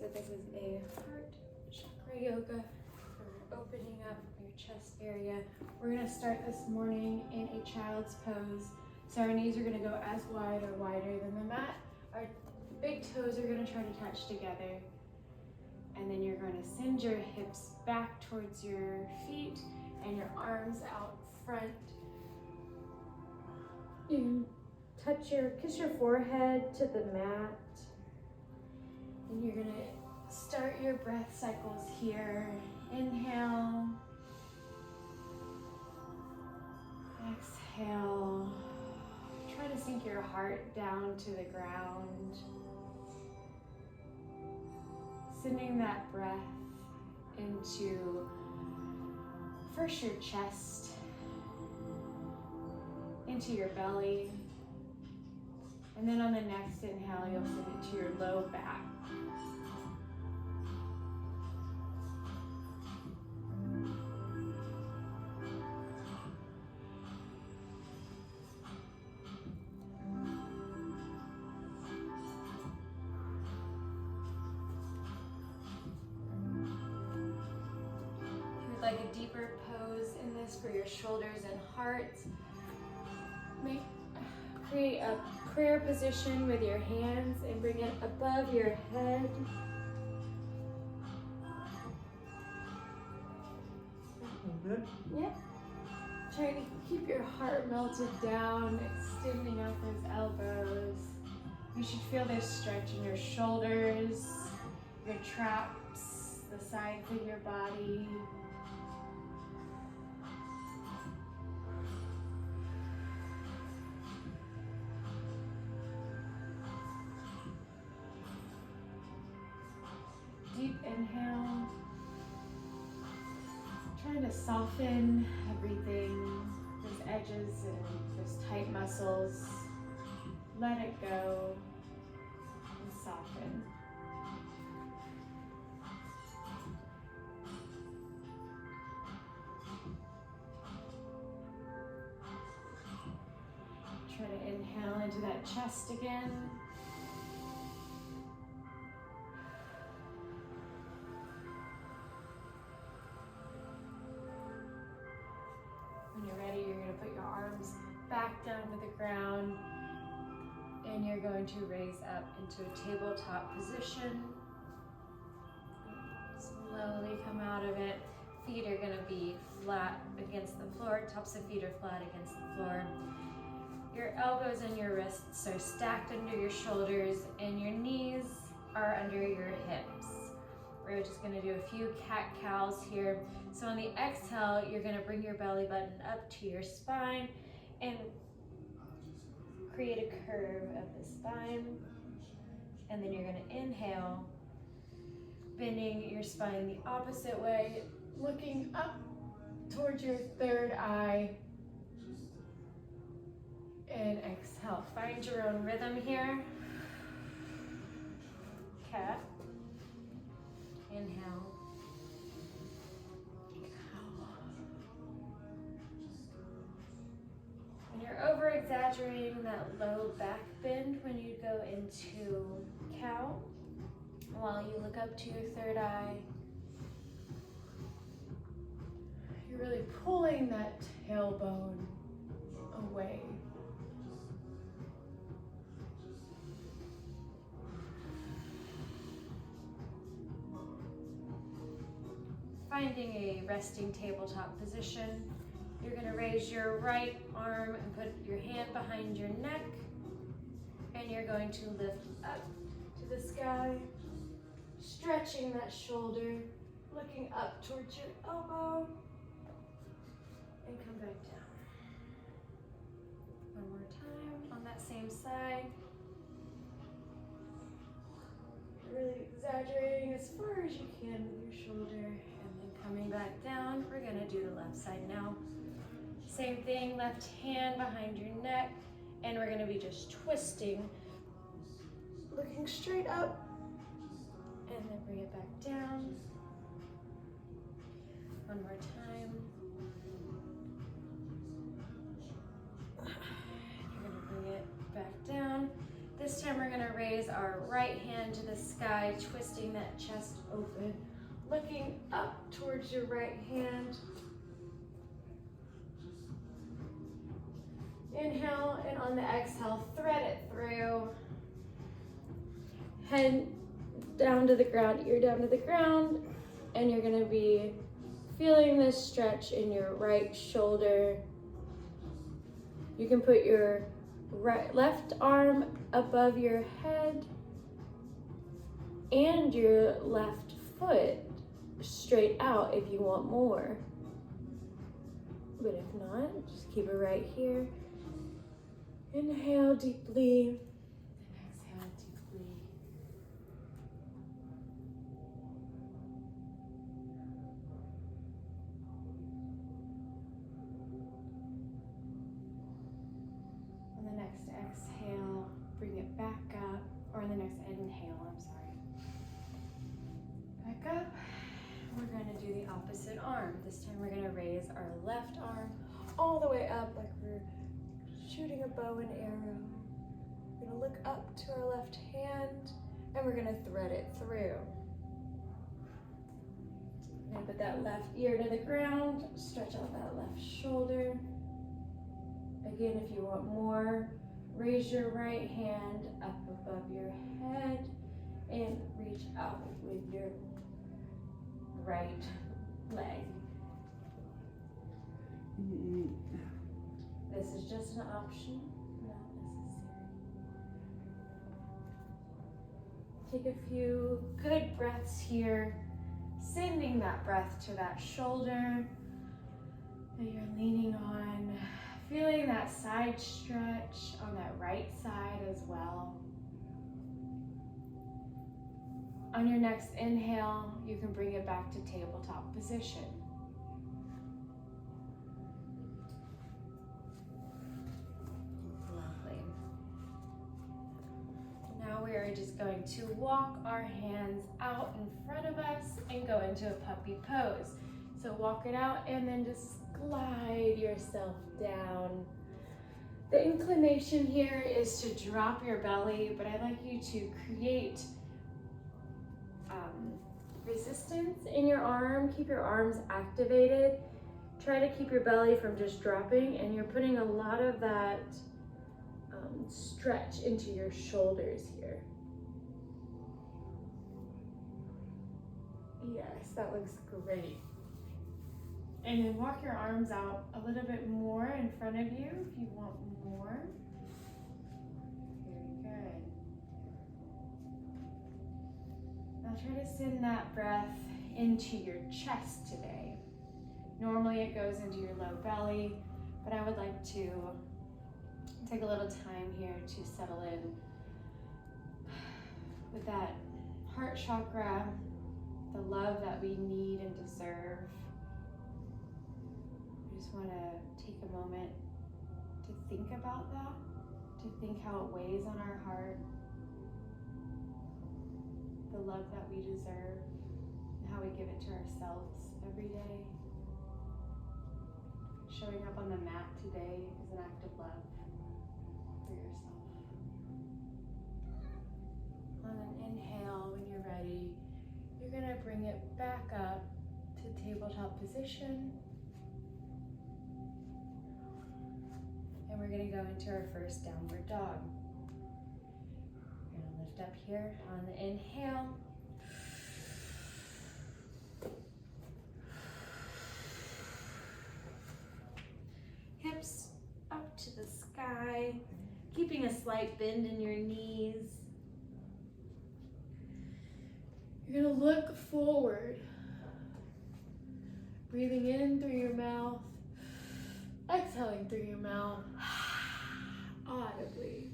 So this is a heart chakra yoga for opening up your chest area. We're gonna start this morning in a child's pose. So our knees are gonna go as wide or wider than the mat. Our big toes are gonna try to touch together. And then you're going to send your hips back towards your feet and your arms out front. You kiss your forehead to the mat. And you're going to start your breath cycles here. Inhale. Exhale. Try to sink your heart down to the ground. Sending that breath into first your chest, into your belly, and then on the next inhale, you'll send it to your low back. Like a deeper pose in this for your shoulders and heart. Create a prayer position with your hands and bring it above your head. Good? Yep. Try to keep your heart melted down, extending out those elbows. You should feel this stretch in your shoulders, your traps, the sides of your body. Deep inhale. Trying to soften everything, those edges and those tight muscles. Let it go and soften. Try to inhale into that chest again. When you're ready, you're going to put your arms back down to the ground and you're going to raise up into a tabletop position. Slowly come out of it. Feet are going to be flat against the floor. Tops of feet are flat against the floor. Your elbows and your wrists are stacked under your shoulders and your knees are under your hips. We're just going to do a few cat-cows here. So on the exhale, you're going to bring your belly button up to your spine and create a curve of the spine. And then you're going to inhale, bending your spine the opposite way, looking up towards your third eye. And exhale. Find your own rhythm here. Cat. Inhale. And you're over-exaggerating that low back bend when you go into cow, while you look up to your third eye. You're really pulling that tailbone away. Finding a resting tabletop position, you're going to raise your right arm and put your hand behind your neck, and you're going to lift up to the sky, stretching that shoulder, looking up towards your elbow, and come back down. One more time on that same side. Really exaggerating as far as you can with your shoulder. Coming back down, we're gonna do the left side now. Same thing, left hand behind your neck, and we're gonna be just twisting, looking straight up, and then bring it back down. One more time. You're gonna bring it back down. This This time we're gonna raise our right hand to the sky, twisting that chest open, looking up towards your right hand. Inhale, and on the exhale, thread it through. Head down to the ground, ear down to the ground, and you're gonna be feeling this stretch in your right shoulder. You can put your left arm above your head and your left foot straight out if you want more. But if not, just keep it right here. Inhale deeply, and exhale deeply. On the next exhale, bring it back up, or on the next inhale, I'm sorry. Back up. We're gonna do the opposite arm. This time we're gonna raise our left arm all the way up like we're shooting a bow and arrow. We're gonna look up to our left hand and we're gonna thread it through. We're gonna put that left ear to the ground, stretch out that left shoulder. Again, if you want more, raise your right hand up above your head and reach out with your right leg. This is just an option, not necessary. Take a few good breaths here, sending that breath to that shoulder that you're leaning on, feeling that side stretch on that right side as well. On your next inhale, you can bring it back to tabletop position. Lovely. Now we are just going to walk our hands out in front of us and go into a puppy pose. So walk it out and then just glide yourself down. The inclination here is to drop your belly, but I'd like you to create resistance in your arm. Keep your arms activated. Try to keep your belly from just dropping, and you're putting a lot of that stretch into your shoulders here. Yes, that looks great. And then walk your arms out a little bit more in front of you if you want more. Very good. Now try to send that breath into your chest today. Normally it goes into your low belly, but I would like to take a little time here to settle in with that heart chakra, the love that we need and deserve. I just want to take a moment to think about that, to think how it weighs on our heart, the love that we deserve, and how we give it to ourselves every day. Showing up on the mat today is an act of love for yourself. On an inhale, when you're ready, you're going to bring it back up to tabletop position. And we're going to go into our first downward dog. We're going to lift up here on the inhale. Hips up to the sky, keeping a slight bend in your knees. You're going to look forward, breathing in through your mouth, exhaling through your mouth, audibly.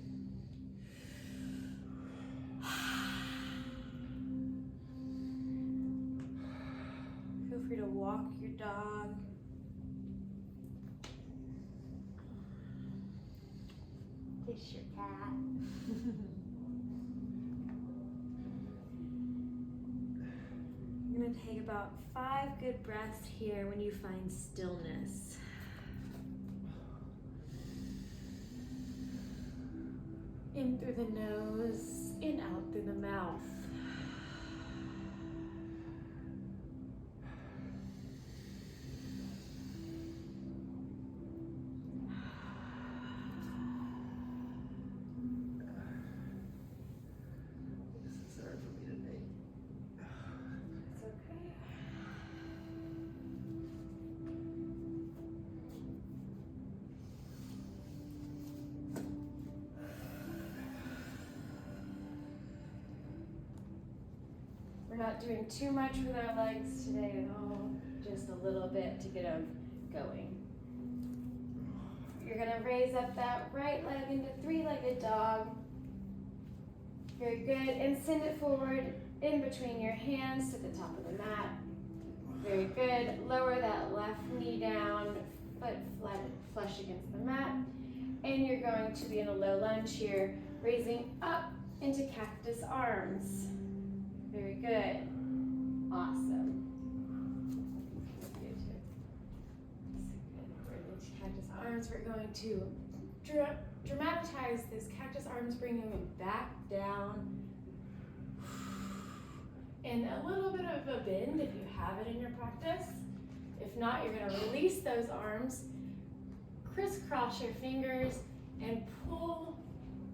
Feel free to walk your dog. Kiss your cat. You're going to take about 5 good breaths here when you find stillness. In through the nose, in out through the mouth. This is hard for me to make. It's okay. We're not doing too much with our legs today at all, just a little bit to get them going. You're gonna raise up that right leg into three-legged dog. Very good, and send it forward in between your hands to the top of the mat. Very good, lower that left knee down, foot flat, flush against the mat. And you're going to be in a low lunge here, raising up into cactus arms. Very good. Awesome. Good too. We're into cactus arms. We're going to dramatize this cactus arms, bringing them back down. And a little bit of a bend if you have it in your practice. If not, you're going to release those arms, crisscross your fingers, and pull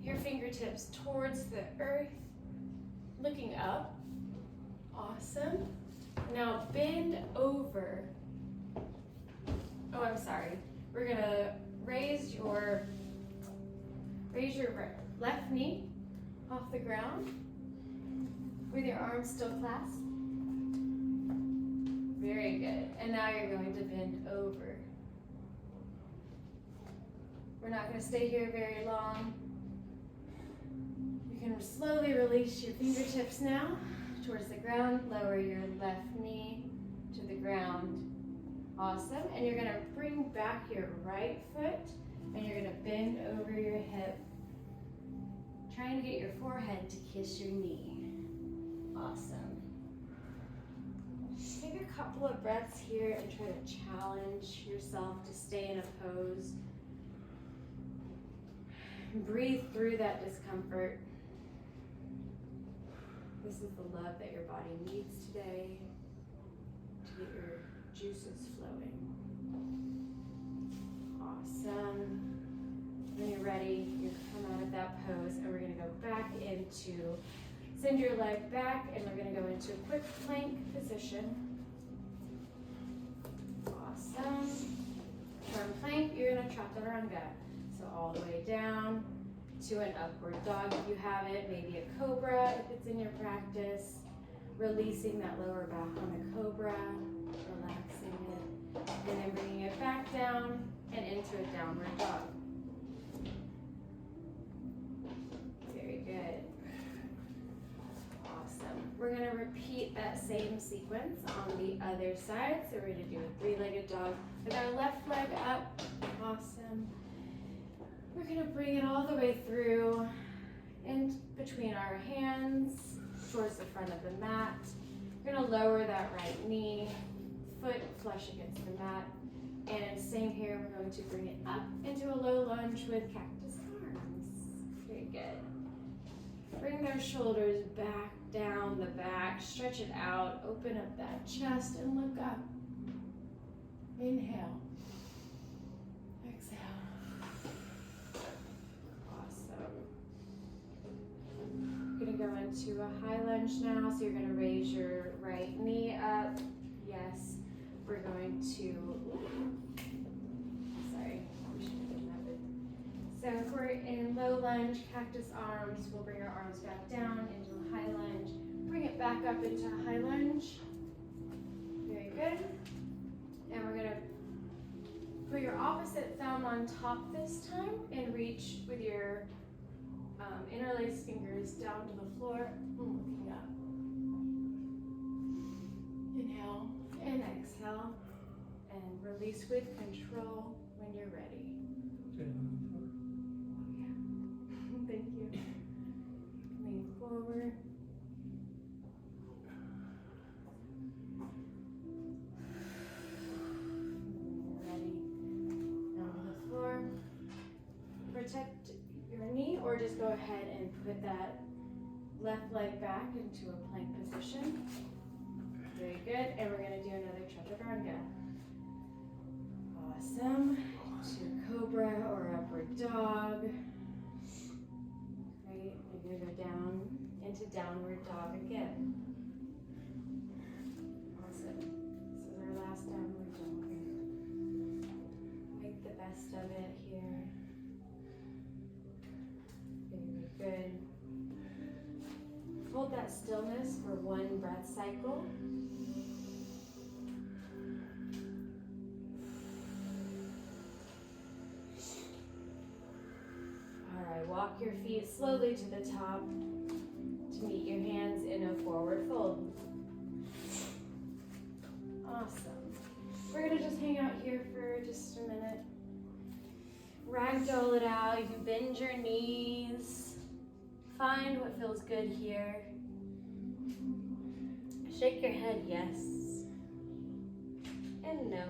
your fingertips towards the earth, looking up. Awesome. Now bend over. Oh, I'm sorry. We're gonna raise your left knee off the ground with your arms still clasped. Very good. And now you're going to bend over. We're not going to stay here very long. You can slowly release your fingertips now towards the ground. Lower your left knee to the ground. Awesome. And you're going to bring back your right foot and you're going to bend over your hip, trying to get your forehead to kiss your knee. Awesome. Take a couple of breaths here and try to challenge yourself to stay in a pose. Breathe through that discomfort. This is the love that your body needs today to get your juices flowing. Awesome. When you're ready, you come out of that pose and we're going to go back into, send your leg back and we're going to go into a quick plank position. Awesome. From plank, you're going to chaturanga. So all the way down to an upward dog if you have it, maybe a cobra if it's in your practice. Releasing that lower back on the cobra, relaxing it, and then bringing it back down and into a downward dog. Very good. Awesome. We're going to repeat that same sequence on the other side. So we're going to do a three-legged dog with our left leg up. Awesome. We're going to bring it all the way through in between our hands towards the front of the mat. We're going to lower that right knee, foot flush against the mat. And same here, we're going to bring it up into a low lunge with cactus arms. Very good. Bring those shoulders back, down the back, stretch it out, open up that chest and look up. Inhale. Exhale. We're going to go into a high lunge now. So you're going to raise your right knee up. Yes. We're going to, sorry, we should have done that. So if we're in low lunge, cactus arms, we'll bring our arms back down into a high lunge. Bring it back up into a high lunge. Very good. And we're going to put your opposite thumb on top this time and reach with your interlace fingers down to the floor, looking up. Inhale and exhale, and release with control when you're ready. Yeah. Thank you. Lean forward. Ready. Down to the floor. Protect your knee or just go ahead and put that left leg back into a plank position. Very good. And we're going to do another chaturanga. Awesome. To cobra or upward dog. Great. You're going to go down into downward dog again. Awesome. This is our last downward dog. Make the best of it here. Very good. Hold that stillness for one breath cycle. All right, walk your feet slowly to the top to meet your hands in a forward fold. Awesome. We're gonna just hang out here for just a minute. Ragdoll it out. You can bend your knees. Find what feels good here. Shake your head yes and no.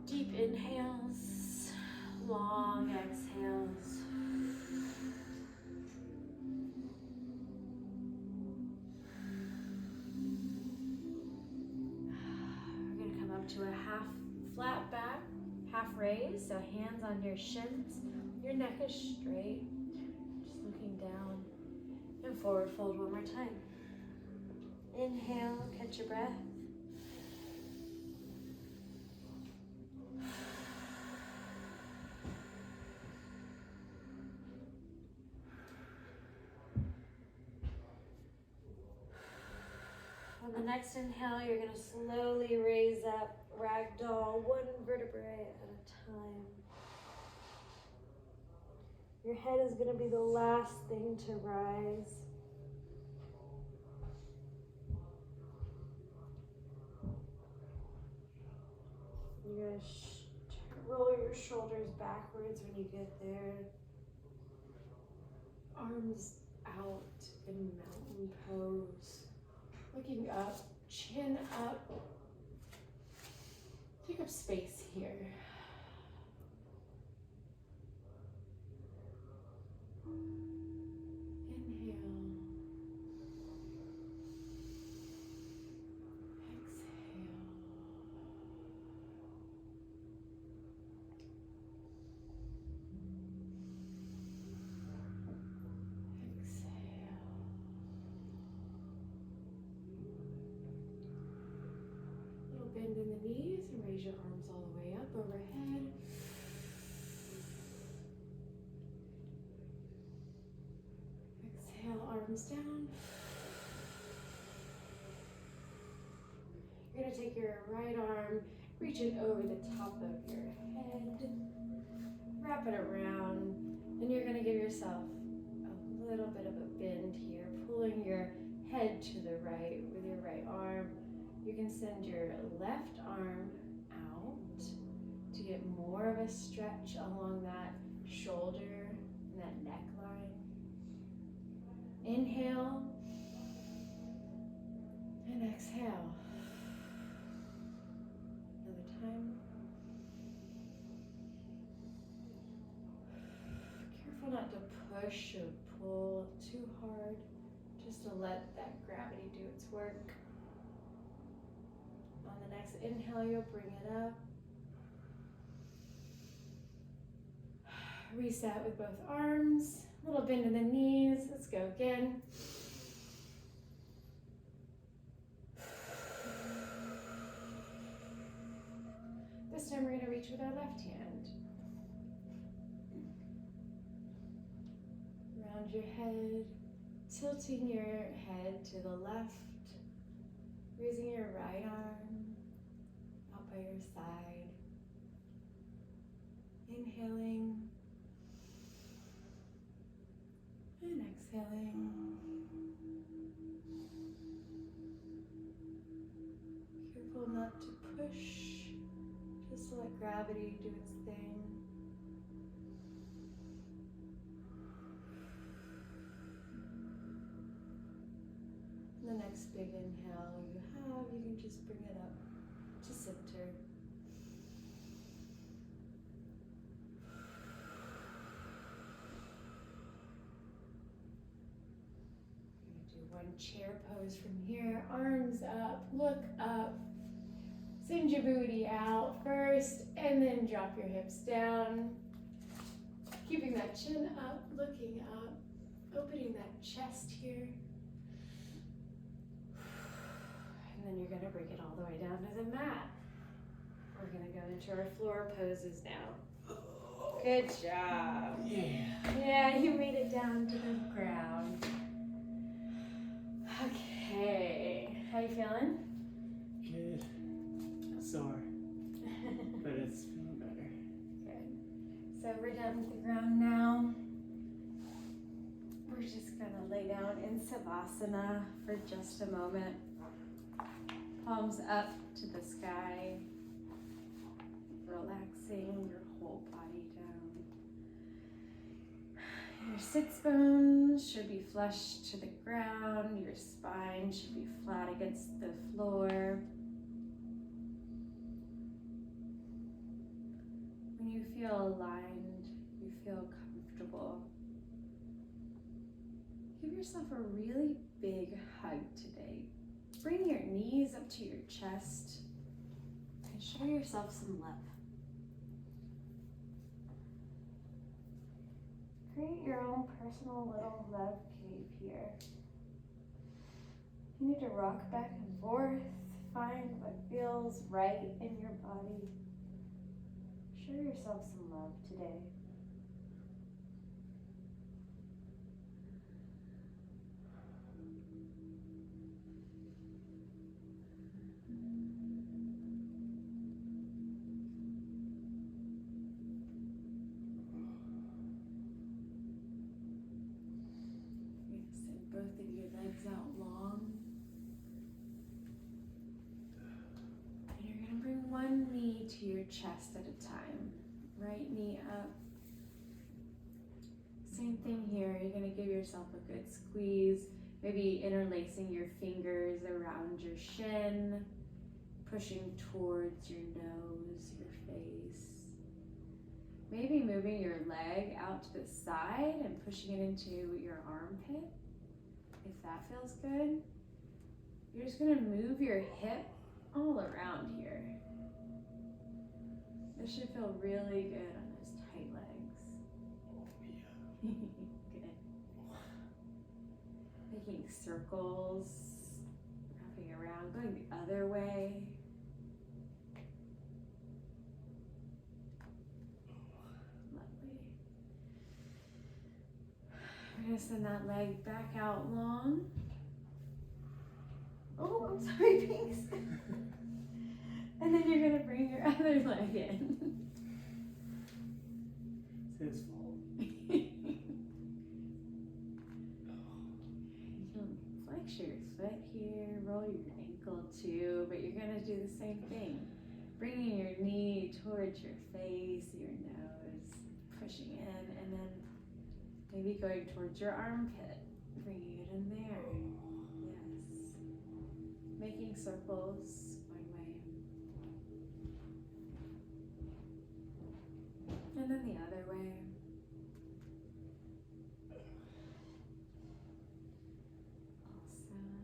Deep inhales, long exhales. We're going to come up to a half flat back, half raise, so hands on your shins. Your neck is straight, just looking down. And forward fold one more time. Inhale, catch your breath. On the next inhale, you're going to slowly raise up, ragdoll, one vertebrae at a time. Your head is going to be the last thing to rise. You're going to roll your shoulders backwards when you get there. Arms out in mountain pose. Looking up, chin up. Take up space here. Inhale. Exhale. Bend in the knees and raise your arms all the way up overhead. Exhale, arms down. You're going to take your right arm, reach it over the top of your head, wrap it around, and you're going to give yourself a little bit of a bend here, pulling your head to the right with your right arm. You can send your left arm out to get more of a stretch along that shoulder and that neckline. Inhale and exhale. Another time. Careful not to push or pull too hard, just to let that gravity do its work. On the next inhale, you'll bring it up. Reset with both arms. A little bend in the knees. Let's go again. This time we're going to reach with our left hand. Round your head, tilting your head to the left. Raising your right arm out by your side. Inhaling and exhaling. Careful not to push, just to let gravity do its thing. the next big inhale you have, you can just bring it up to center. Do one chair pose from here, arms up, look up. Send your booty out first, and then drop your hips down. Keeping that chin up, looking up, opening that chest here. And then you're gonna bring it all the way down to the mat. We're gonna go into our floor poses now. Good job. Yeah, you made it down to the ground. Okay, how you feeling? Good. Sore. But it's feeling better. Good. So we're down to the ground now. We're just gonna lay down in Savasana for just a moment. Palms up to the sky. Relaxing your whole body down. Your sits bones should be flush to the ground. Your spine should be flat against the floor. When you feel aligned, you feel comfortable. Give yourself a really big hug today. Bring your knees up to your chest and show yourself some love. Create your own personal little love cave here. You need to rock back and forth, find what feels right in your body. Show yourself some love today. Send both of your legs out long. And you're gonna bring one knee to your chest at a time. Right knee up. Same thing here, you're gonna give yourself a good squeeze, maybe interlacing your fingers around your shin, pushing towards your nose, your face. Maybe moving your leg out to the side and pushing it into your armpit, if that feels good. You're just gonna move your hip all around here. This should feel really good on those tight legs. Good. Making circles, wrapping around, going the other way. Lovely. We're gonna send that leg back out long. Oh, I'm sorry, Pinks. And then you're gonna bring your other leg in. It's his fault. You can flex your foot here, roll your ankle too, but you're gonna do the same thing. Bringing your knee towards your face, your nose, pushing in, and then maybe going towards your armpit, bringing it in there. Yes. Making circles one way. And then the other way. Awesome.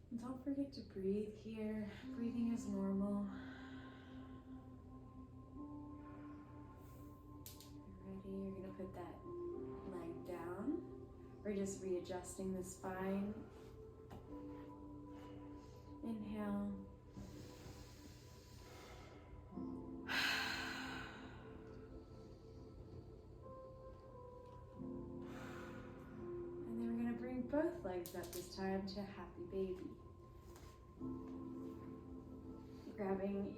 And don't forget to breathe here. Breathing is normal. Ready? You're gonna put that leg down. We're just readjusting the spine. Inhale. And then we're gonna bring both legs up this time to happy baby. Grabbing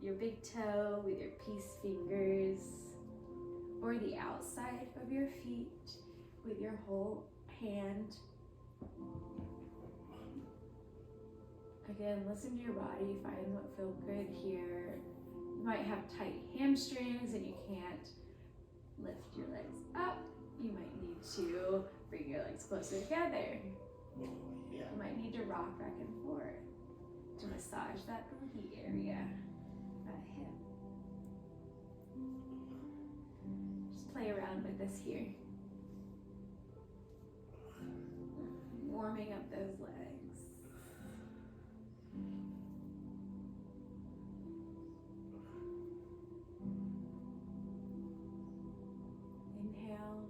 your big toe with your peace fingers, or the outside of your feet with your whole hand. Again, listen to your body, find what feels good here. You might have tight hamstrings and you can't lift your legs up. You might need to Bring your legs closer together. Yeah. You might need to rock back and forth to massage that booty area, that hip. Just play around with this here. Warming up those legs. Inhale.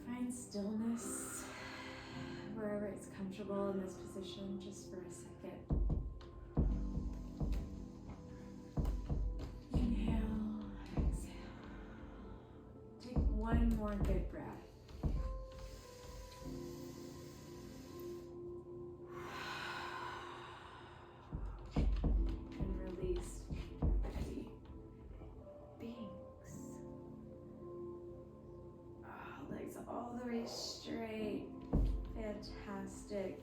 Find stillness wherever it's comfortable in this position, just for a second. Inhale, exhale. Take one more good breath. And release heavy banks. Legs all the way straight. Fantastic.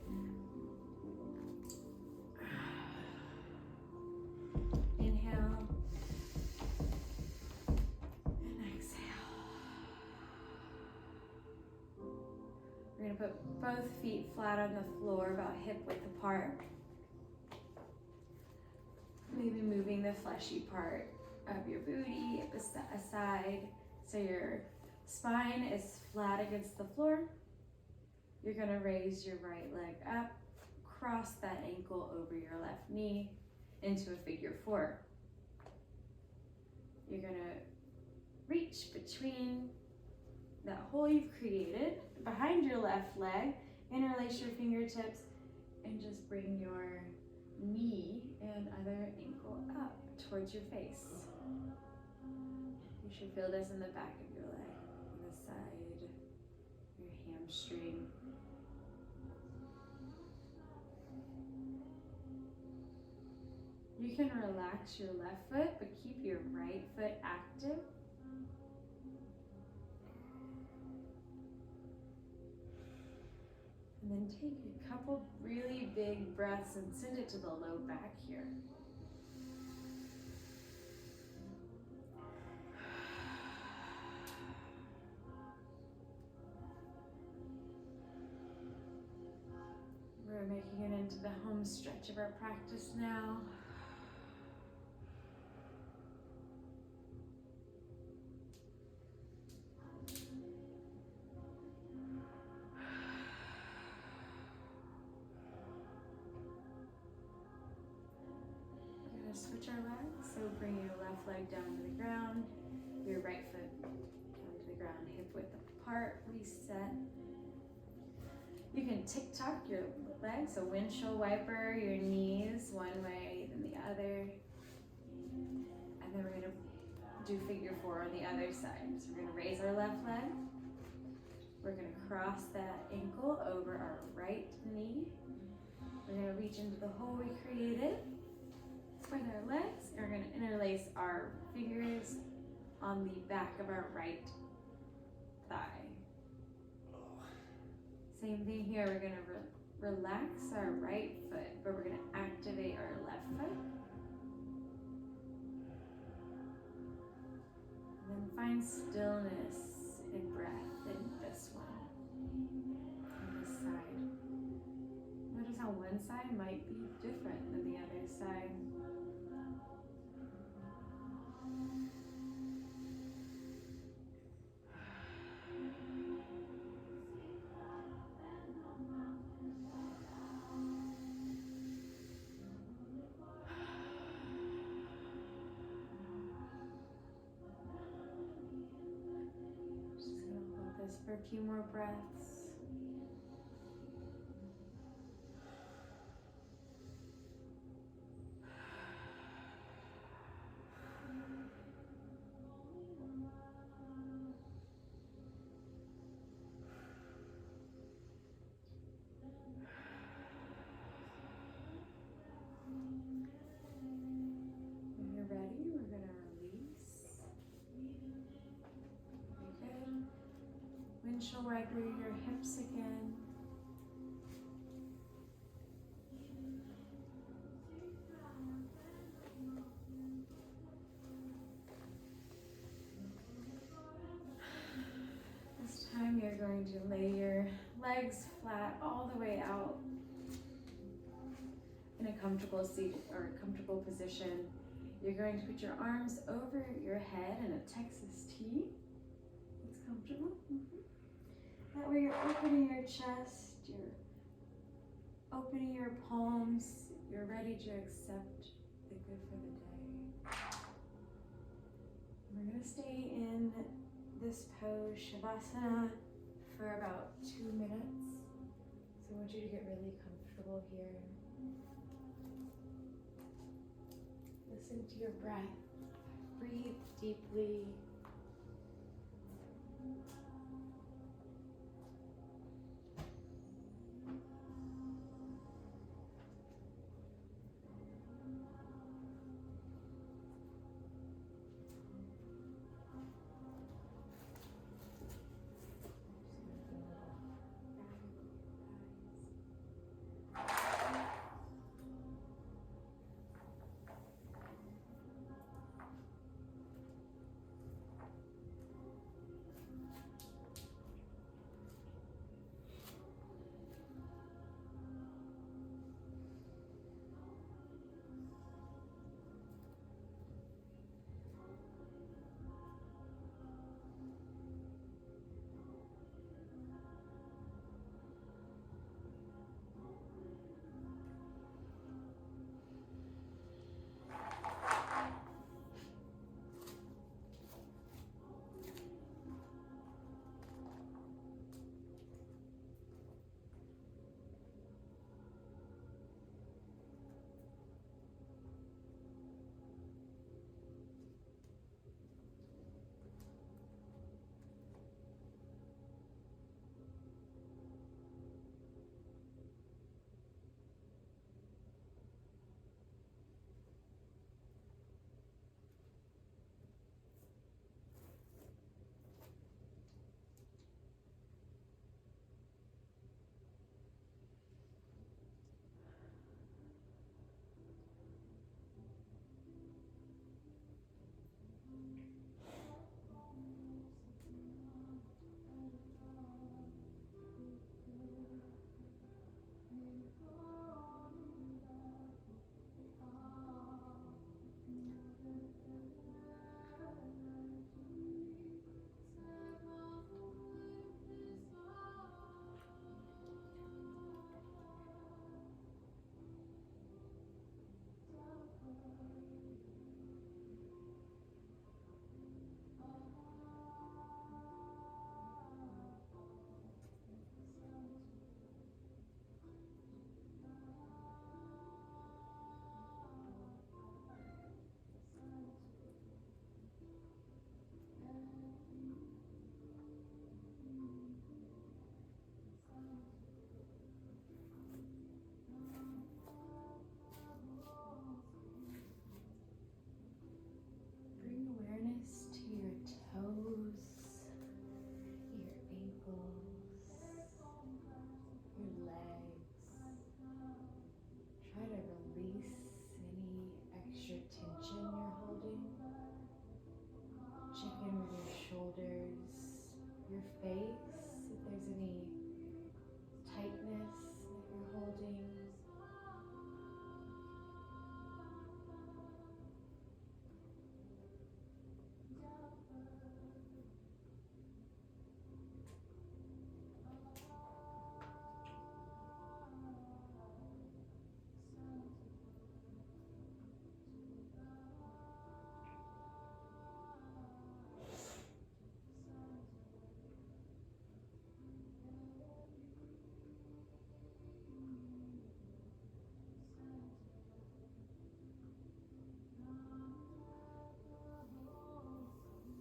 Inhale and exhale. We're going to put both feet flat on the floor, about hip width apart. Maybe moving the fleshy part of your booty aside so your spine is flat against the floor. You're going to raise your right leg up, cross that ankle over your left knee into a figure four. You're going to reach between that hole you've created behind your left leg, interlace your fingertips, and just bring your knee and other ankle up towards your face. You should feel this in the back of your leg, on the side, your hamstring. You can relax your left foot, but keep your right foot active. And then take a couple really big breaths and send it to the low back here. We're making it into the home stretch of our practice now. We're going to switch our legs, so bring your left leg down to the ground, your right foot down to the ground, hip width apart, reset. You can tick-tock your legs, so windshield wiper your knees one way, then the other. And then we're going to do figure four on the other side. So we're going to raise our left leg. We're going to cross that ankle over our right knee. We're going to reach into the hole we created with our legs. And we're going to interlace our fingers on the back of our right thigh. Same thing here, we're going to relax our right foot, but we're going to activate our left foot. And then find stillness and breath in this one, on this side. Notice how one side might be different than the other side. For a few more breaths. When you're ready, we're going to release. Very good. Windshield wiper your hips again. you're going to lay your legs flat all the way out in a comfortable seat or comfortable position. You're going to put your arms over your head in a Texas T. It's comfortable. That way you're opening your chest, you're opening your palms, you're ready to accept the good for the day. We're going to stay in this pose, Shavasana, for about 2 minutes. So I want you to get really comfortable here. Listen to your breath. Breathe deeply. Bring awareness to your toes, your ankles, your legs. Try to release any extra tension you're holding. Check in with your shoulders, your face, if there's any tightness that you're holding.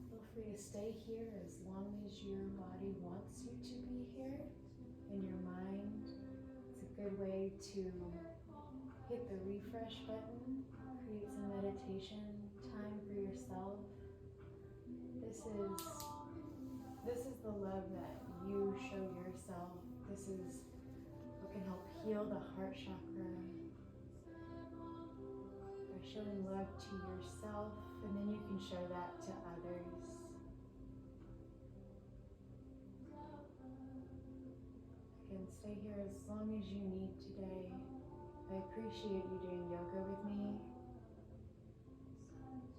Feel free to stay here as long as your body wants you to be here in your mind. It's a good way to hit the refresh button, create some meditation time for yourself. This is the love that you show yourself. This is what can help heal the heart chakra by showing love to yourself, and then you can show that to others. can stay here as long as you need today. I appreciate you doing yoga with me.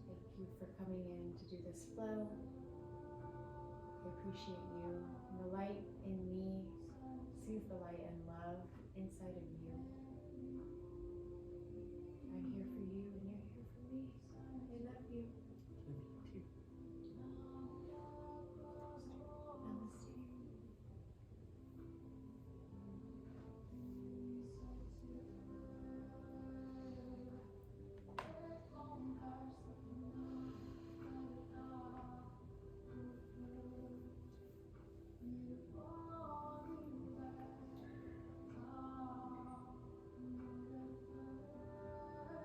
Thank you for coming in to do this flow. I appreciate you. And the light in me sees the light and love inside of you.